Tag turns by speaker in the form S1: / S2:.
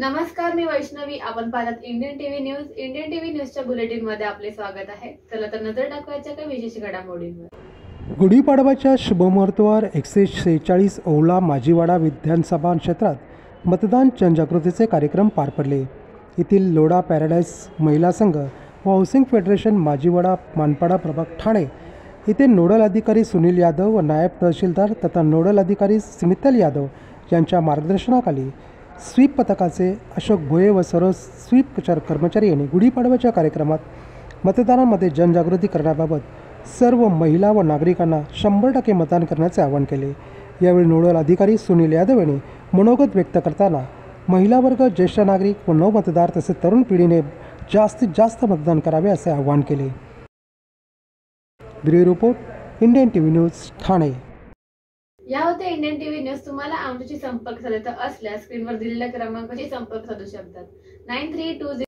S1: नमस्कार, मी वैष्णवी. आपण पाहतात Indian TV news. Indian TV न्यूजच्या बुलेटिन मध्ये आपले स्वागत आहे. चला तर नजर टाकवायच्या काही विशेष घडामोडींवर.
S2: गुढीपाडवाच्या शुभमुहूर्तावर 146 औला माजीवाडा विधानसभा क्षेत्रात मतदान जनजागृतीचे कार्यक्रम पार पडले. येथील लोढा पॅराडाईस महिला संघ व हाऊसिंग फेडरेशन माजीवाडा मानपाडा प्रभाग ठाणे येथे नोडल अधिकारी सुनील यादव व नायब तहसीलदार तथा नोडल अधिकारी स्मितल यादव यांच्या मार्गदर्शनाखाली स्वीप पथकाचे अशोक भोये व सर्व स्वीप कर्मचारी यांनी गुढीपाडव्याच्या कार्यक्रमात मतदारांमध्ये जनजागृती करण्याबाबत सर्व महिला व नागरिकांना 100% मतदान करण्याचे आवाहन केले. यावेळी नोडल अधिकारी सुनील यादव यांनी मनोगत व्यक्त करताना महिला वर्ग, ज्येष्ठ नागरिक व नवमतदार तसेच तरुण पिढीने जास्तीत जास्त मतदान करावे असे आवाहन केले. Bureau report, Indian TV news, Thane.
S1: या होते इंडियन टीव्ही न्यूज. तुम्हाला आमच्याशी संपर्क साधायचा असल्यास स्क्रीनवर दिलेल्या क्रमांकाशी संपर्क साधू शकतात. 9320